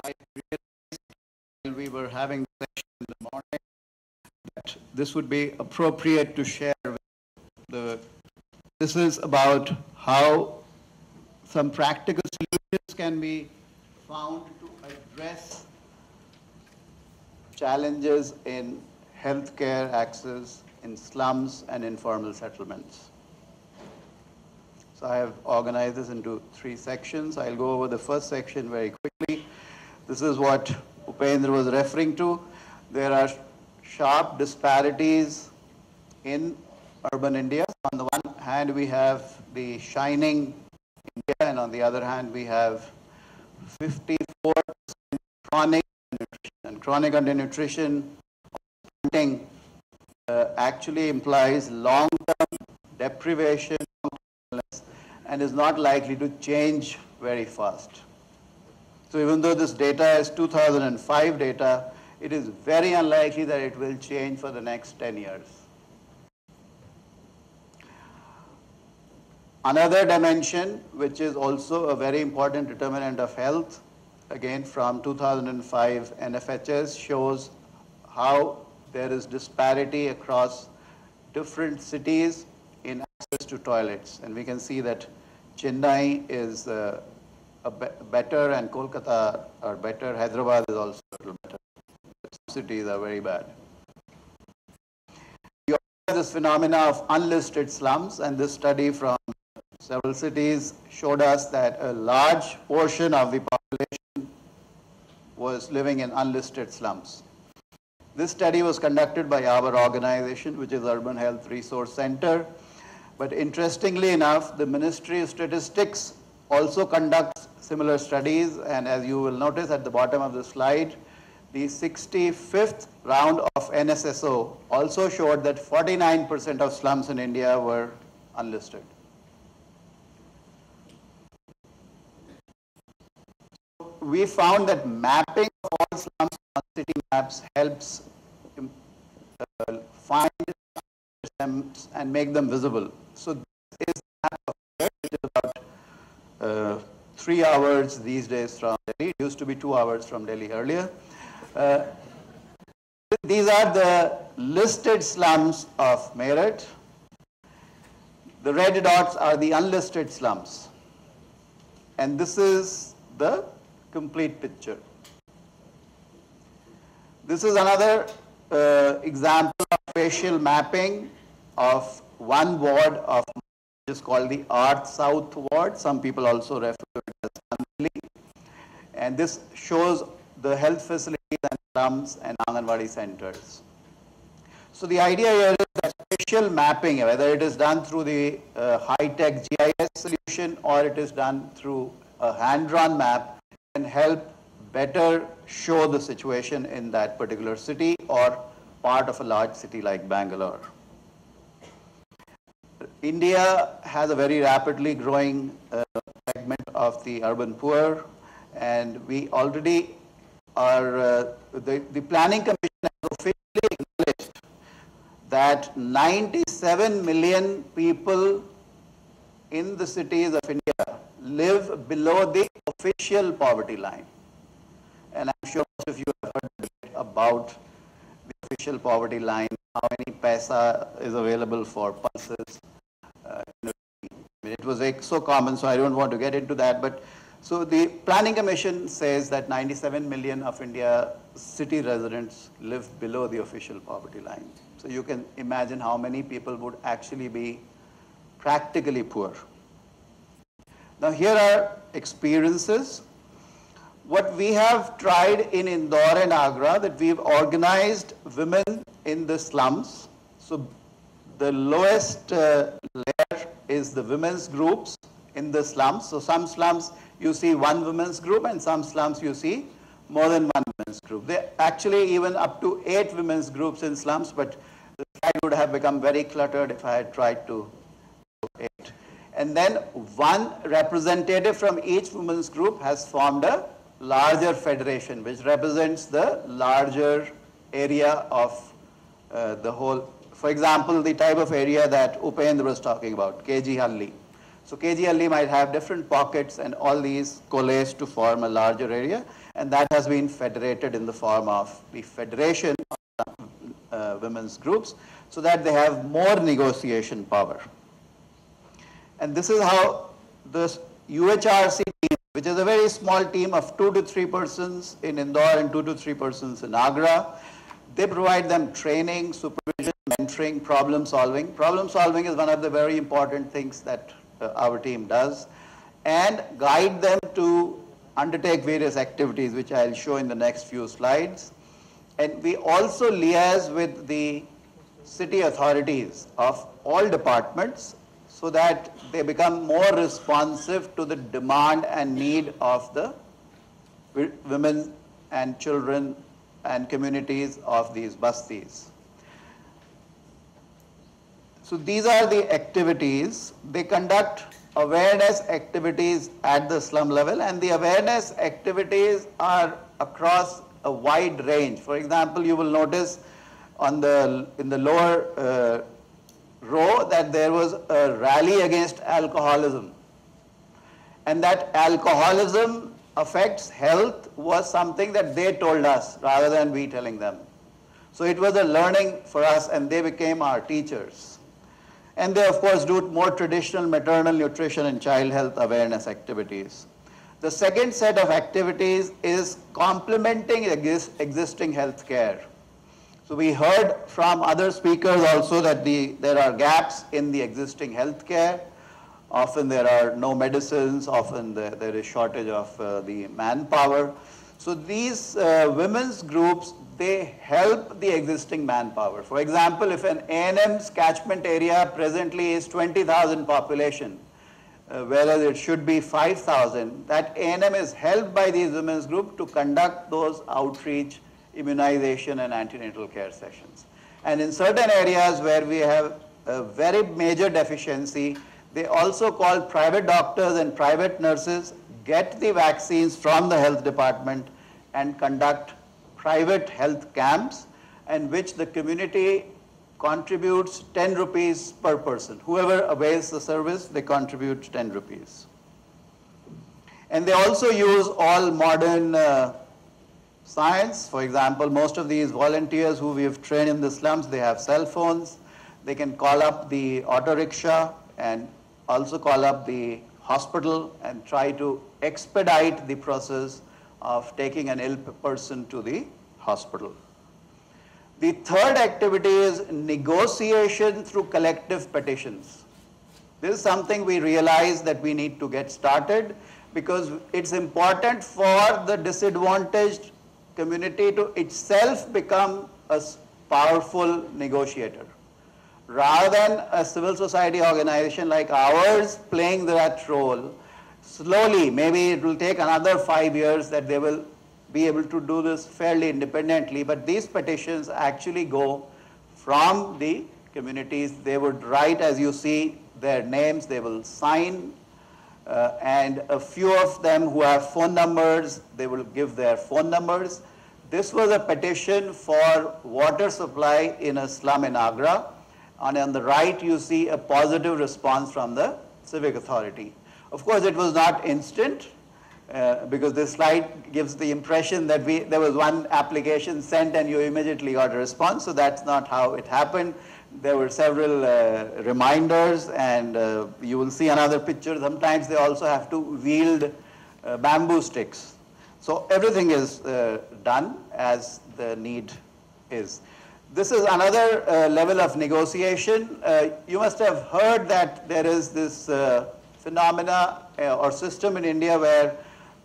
I realized while we were having the session in the morning that this would be appropriate to share with the. This is about how some practical solutions can be found to address challenges in healthcare access in slums and informal settlements. So I have organized this into 3 sections. I'll go over the first section very quickly. This is what Upendra was referring to. There are sharp disparities in urban India. On the one hand, we have the shining India, and on the other hand, we have 54% chronic undernutrition. And chronic undernutrition actually implies long-term deprivation, and is not likely to change very fast. So even though this data is 2005 data, it is very unlikely that it will change for the next 10 years. Another dimension, which is also a very important determinant of health, again from 2005 NFHS, shows how there is disparity across different cities in access to toilets. And we can see that Chennai is better, and Kolkata are better. Hyderabad is also a little better. Some cities are very bad. We also have this phenomena of unlisted slums, and this study from several cities showed us that a large portion of the population was living in unlisted slums. This study was conducted by our organization, which is Urban Health Resource Center. But interestingly enough, the Ministry of Statistics also conducts similar studies. And as you will notice at the bottom of the slide, the 65th round of NSSO also showed that 49% of slums in India were unlisted. We found that mapping of all slums on city maps helps find them and make them visible. So this is a map of Delhi. It is about 3 hours these days from Delhi. It used to be 2 hours from Delhi earlier. These are the listed slums of Meerut. The red dots are the unlisted slums. And this is the complete picture. This is another example of spatial mapping of one ward of, which is called the Arth South ward. Some people also refer to it as Andhali. And this shows the health facilities and slums and Anganwadi centers. So the idea here is that spatial mapping, whether it is done through the high-tech GIS solution or it is done through a hand-drawn map, can help better show the situation in that particular city or part of a large city like Bangalore. India has a very rapidly growing segment of the urban poor, and we already are, the Planning Commission has officially acknowledged that 97 million people in the cities of India live below the official poverty line. And I'm sure most of you have heard about the official poverty line, how many paisa is available for pulses. It was so common, so I don't want to get into that. But so the Planning Commission says that 97 million of India city residents live below the official poverty line. So you can imagine how many people would actually be practically poor. Now here are experiences. What we have tried in Indore and Agra, that we've organized women in the slums. So the lowest layer is the women's groups in the slums. So some slums you see one women's group, and some slums you see more than one women's group. There actually even up to 8 women's groups in slums, but the slide would have become very cluttered if I had tried to do 8. And then one representative from each women's group has formed a larger federation, which represents the larger area of the whole. For example, the type of area that Upendra was talking about, KG Halli. So KG Halli might have different pockets, and all these coalesce to form a larger area. and that has been federated in the form of the Federation of Women's Groups, so that they have more negotiation power. And this is how the UHRC team, which is a very small team of 2 to 3 persons in Indore and 2 to 3 persons in Agra, they provide them training, supervision, mentoring, problem solving. Problem solving is one of the very important things that our team does, and guide them to undertake various activities, which I'll show in the next few slides. And we also liaise with the city authorities of all departments so that they become more responsive to the demand and need of the women and children and communities of these bastis. So these are the activities. They conduct awareness activities at the slum level, and the awareness activities are across a wide range. For example, you will notice in the lower row that there was a rally against alcoholism, and that alcoholism affects health was something that they told us rather than we telling them. So it was a learning for us, and they became our teachers. And they, of course, do more traditional maternal nutrition and child health awareness activities. The second set of activities is complementing existing health care. So we heard from other speakers also that there are gaps in the existing health care. Often there are no medicines, often there is shortage of the manpower. So these women's groups, they help the existing manpower. For example, if an A&M's catchment area presently is 20,000 population, whereas it should be 5,000, that A&M is helped by these women's group to conduct those outreach, immunization and antenatal care sessions. And in certain areas where we have a very major deficiency, they also call private doctors and private nurses, get the vaccines from the health department and conduct private health camps, in which the community contributes 10 rupees per person. Whoever avails the service, they contribute 10 rupees. And they also use all modern science. For example, most of these volunteers who we have trained in the slums, they have cell phones. They can call up the auto rickshaw and also call up the hospital and try to expedite the process of taking an ill person to the hospital. The third activity is negotiation through collective petitions. This is something we realize that we need to get started, because it's important for the disadvantaged community to itself become a powerful negotiator, rather than a civil society organization like ours playing that role. Slowly, maybe it will take another 5 years that they will be able to do this fairly independently, but these petitions actually go from the communities. They would write, as you see, their names, they will sign, and a few of them who have phone numbers, they will give their phone numbers. This was a petition for water supply in a slum in Agra, and on the right you see a positive response from the civic authority. Of course, it was not instant, because this slide gives the impression that there was one application sent and you immediately got a response. So that's not how it happened. There were several reminders, and you will see another picture. Sometimes they also have to wield bamboo sticks. So everything is done as the need is. This is another level of negotiation. You must have heard that there is this phenomena or system in India where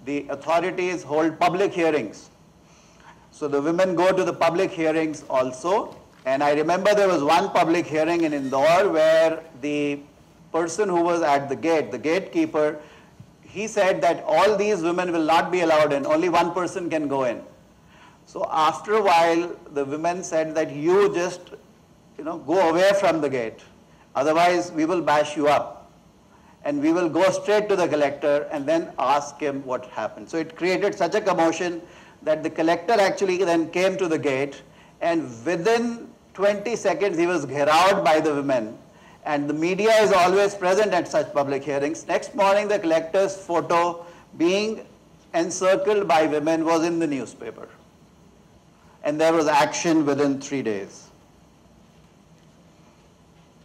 the authorities hold public hearings. So the women go to the public hearings also. And I remember there was one public hearing in Indore where the person who was at the gate, the gatekeeper, he said that all these women will not be allowed in, only one person can go in. So after a while, the women said that you just, go away from the gate. Otherwise, we will bash you up. And we will go straight to the collector and then ask him what happened. So it created such a commotion that the collector actually then came to the gate, and within 20 seconds he was gheraued by the women. And the media is always present at such public hearings. Next morning, the collector's photo being encircled by women was in the newspaper. And there was action within 3 days.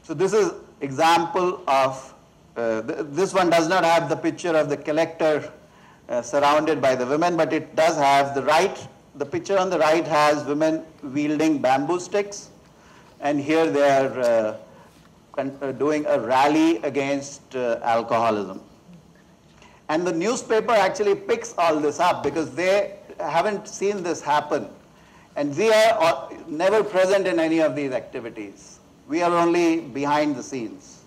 So this is example of, this one does not have the picture of the collector surrounded by the women, but it does have the picture on the right has women wielding bamboo sticks, and here they are doing a rally against alcoholism. And the newspaper actually picks all this up because they haven't seen this happen. And we are never present in any of these activities. We are only behind the scenes.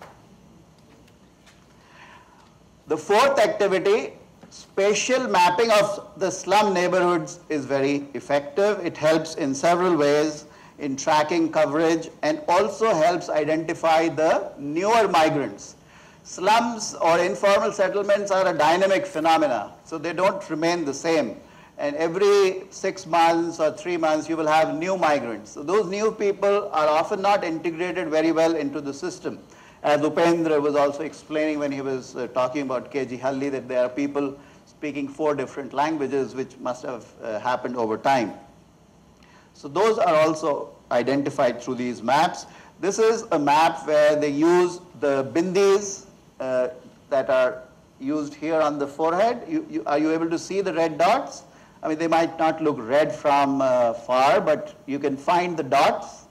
The fourth activity, spatial mapping of the slum neighborhoods, is very effective. It helps in several ways in tracking coverage and also helps identify the newer migrants. Slums or informal settlements are a dynamic phenomena, so they don't remain the same. And every 6 months or 3 months, you will have new migrants. So those new people are often not integrated very well into the system. As Upendra was also explaining when he was talking about KG Halli, that there are people speaking 4 different languages, which must have happened over time. So those are also identified through these maps. This is a map where they use the bindis that are used here on the forehead. Are you able to see the red dots? I mean, they might not look red from far, but you can find the dots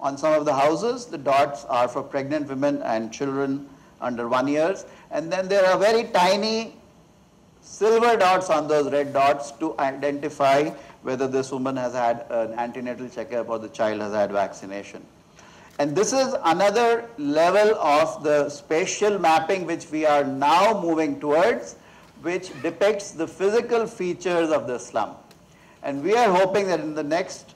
on some of the houses. The dots are for pregnant women and children under 1 year. And then there are very tiny silver dots on those red dots to identify whether this woman has had an antenatal checkup or the child has had vaccination. And this is another level of the spatial mapping which we are now moving towards, which depicts the physical features of the slum. And we are hoping that in the next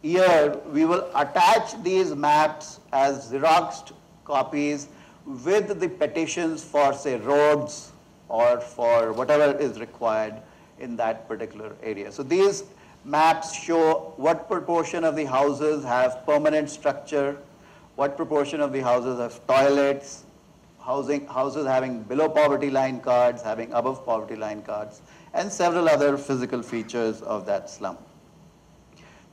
year, we will attach these maps as Xeroxed copies with the petitions for, say, roads or for whatever is required in that particular area. So these maps show what proportion of the houses have permanent structure, what proportion of the houses have toilets, houses having below poverty line cards, having above poverty line cards, and several other physical features of that slum.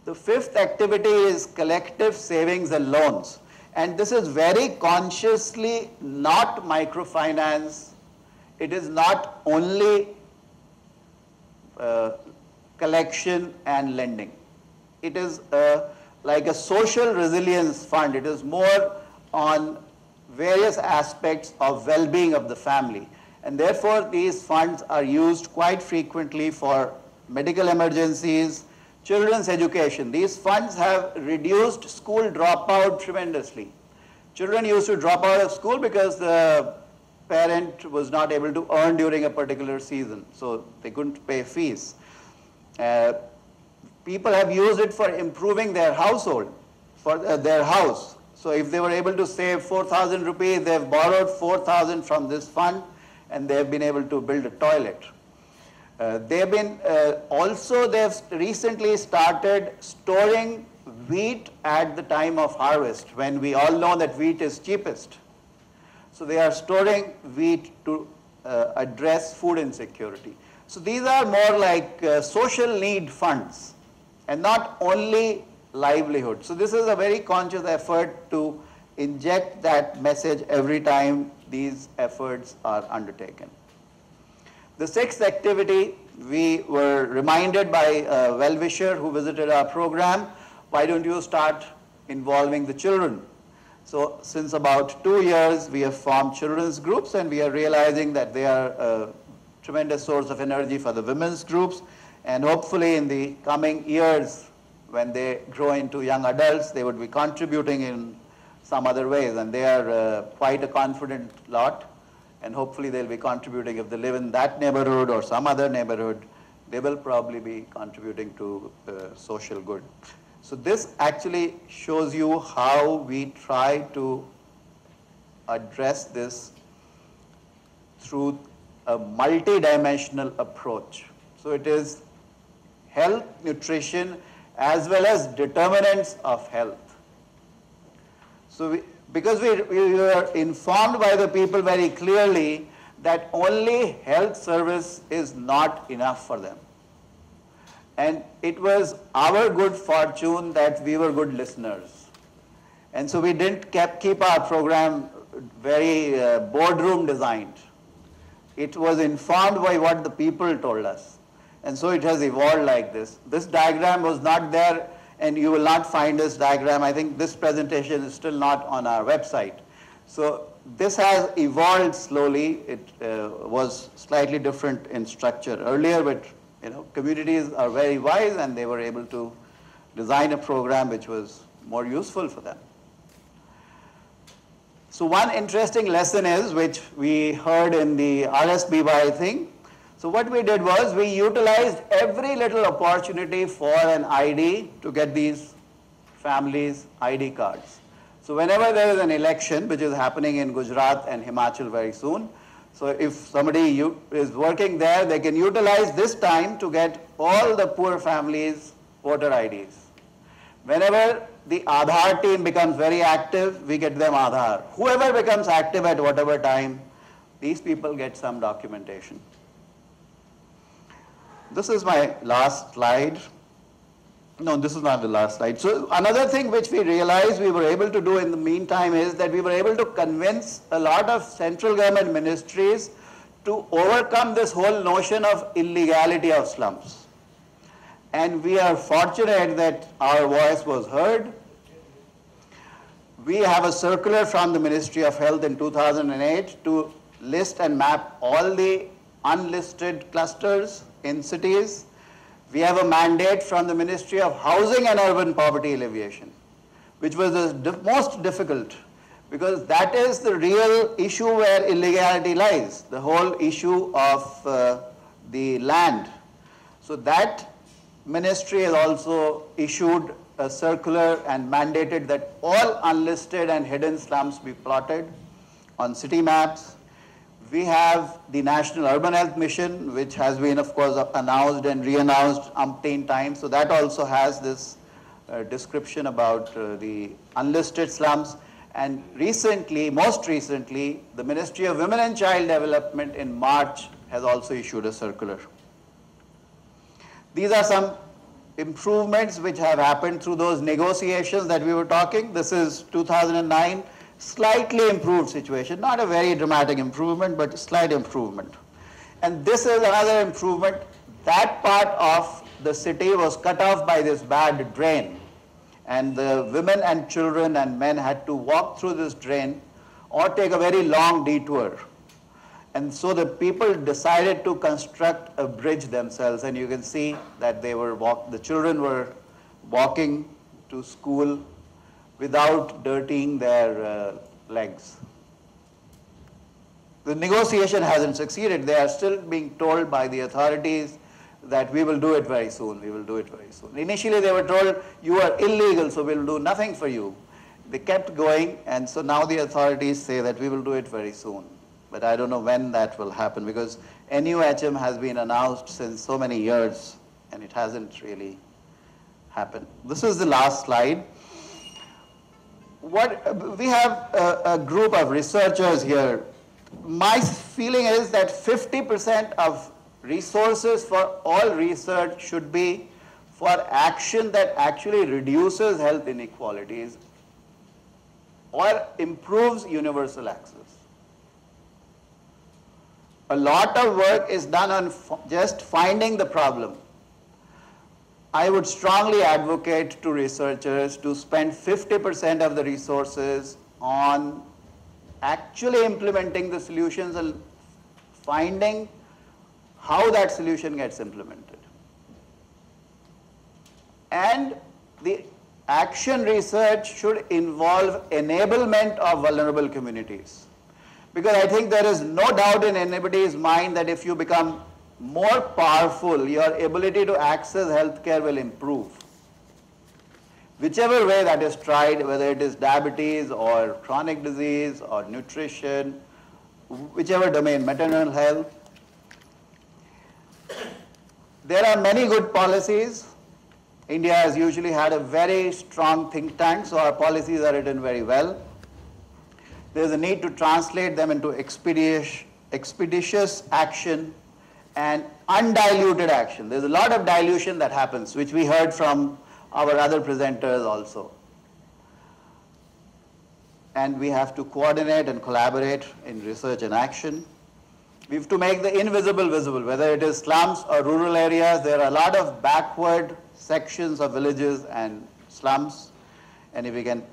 The fifth activity is collective savings and loans. And this is very consciously not microfinance. It is not only collection and lending. It is like a social resilience fund. It is more on various aspects of well-being of the family. And therefore, these funds are used quite frequently for medical emergencies, children's education. These funds have reduced school dropout tremendously. Children used to drop out of school because the parent was not able to earn during a particular season, so they couldn't pay fees. People have used it for improving their household, for their house. So if they were able to save 4,000 rupees, they have borrowed 4,000 from this fund, and they have been able to build a toilet. They have recently started storing wheat at the time of harvest, when we all know that wheat is cheapest. So they are storing wheat to address food insecurity. So these are more like social need funds and not only livelihood. So this is a very conscious effort to inject that message every time these efforts are undertaken. The sixth activity, we were reminded by a well-wisher who visited our program, why don't you start involving the children? So since about 2 years, we have formed children's groups, and we are realizing that they are a tremendous source of energy for the women's groups. And hopefully in the coming years, when they grow into young adults, they would be contributing in some other ways. And they are quite a confident lot. And hopefully they'll be contributing, if they live in that neighborhood or some other neighborhood, they will probably be contributing to social good. So this actually shows you how we try to address this through a multi-dimensional approach. So it is health, nutrition, as well as determinants of health. So because we were informed by the people very clearly that only health service is not enough for them. And it was our good fortune that we were good listeners. And so we didn't keep our program very boardroom designed. It was informed by what the people told us. And so it has evolved like this. This diagram was not there, and you will not find this diagram. I think this presentation is still not on our website. So this has evolved slowly. It was slightly different in structure earlier, but communities are very wise, and they were able to design a program which was more useful for them. So one interesting lesson is, which we heard in the RSBY thing. So what we did was we utilized every little opportunity for an ID to get these families' ID cards. So whenever there is an election, which is happening in Gujarat and Himachal very soon, so if somebody is working there, they can utilize this time to get all the poor families' voter IDs. Whenever the Aadhaar team becomes very active, we get them Aadhaar. Whoever becomes active at whatever time, these people get some documentation. This is my last slide. No, this is not the last slide. So another thing which we realized we were able to do in the meantime is that we were able to convince a lot of central government ministries to overcome this whole notion of illegality of slums. And we are fortunate that our voice was heard. We have a circular from the Ministry of Health in 2008 to list and map all the unlisted clusters in cities. We have a mandate from the Ministry of Housing and Urban Poverty Alleviation, which was the most difficult, because that is the real issue where illegality lies, the whole issue of the land. So that ministry has also issued a circular and mandated that all unlisted and hidden slums be plotted on city maps. We have the National Urban Health Mission, which has been, of course, announced and re-announced umpteen times. So that also has this description about the unlisted slums. And recently, most recently, the Ministry of Women and Child Development in March has also issued a circular. These are some improvements which have happened through those negotiations that we were talking. This is 2009, slightly improved situation, not a very dramatic improvement, but a slight improvement. And this is another improvement. That part of the city was cut off by this bad drain. And the women and children and men had to walk through this drain or take a very long detour. And so the people decided to construct a bridge themselves, and you can see that the children were walking to school without dirtying their legs. The negotiation hasn't succeeded. They are still being told by the authorities that we will do it very soon, we will do it very soon. Initially they were told, you are illegal, so we will do nothing for you. They kept going, and so now the authorities say that we will do it very soon. But I don't know when that will happen, because NUHM has been announced since so many years, and it hasn't really happened. This is the last slide. We have a group of researchers here. My feeling is that 50% of resources for all research should be for action that actually reduces health inequalities or improves universal access. A lot of work is done on just finding the problem. I would strongly advocate to researchers to spend 50% of the resources on actually implementing the solutions and finding how that solution gets implemented. And the action research should involve enablement of vulnerable communities. Because I think there is no doubt in anybody's mind that if you become more powerful, your ability to access healthcare will improve. Whichever way that is tried, whether it is diabetes or chronic disease or nutrition, whichever domain, maternal health. There are many good policies. India has usually had a very strong think tank, so our policies are written very well. There is a need to translate them into expeditious expeditious action and undiluted action. There's a lot of dilution that happens, which we heard from our other presenters also. And we have to coordinate and collaborate in research and action. We have to make the invisible visible, whether it is slums or rural areas. There are a lot of backward sections of villages and slums, and if we can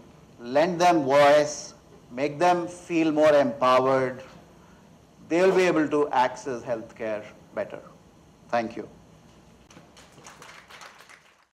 lend them voice, make them feel more empowered, they will be able to access healthcare better. Thank you.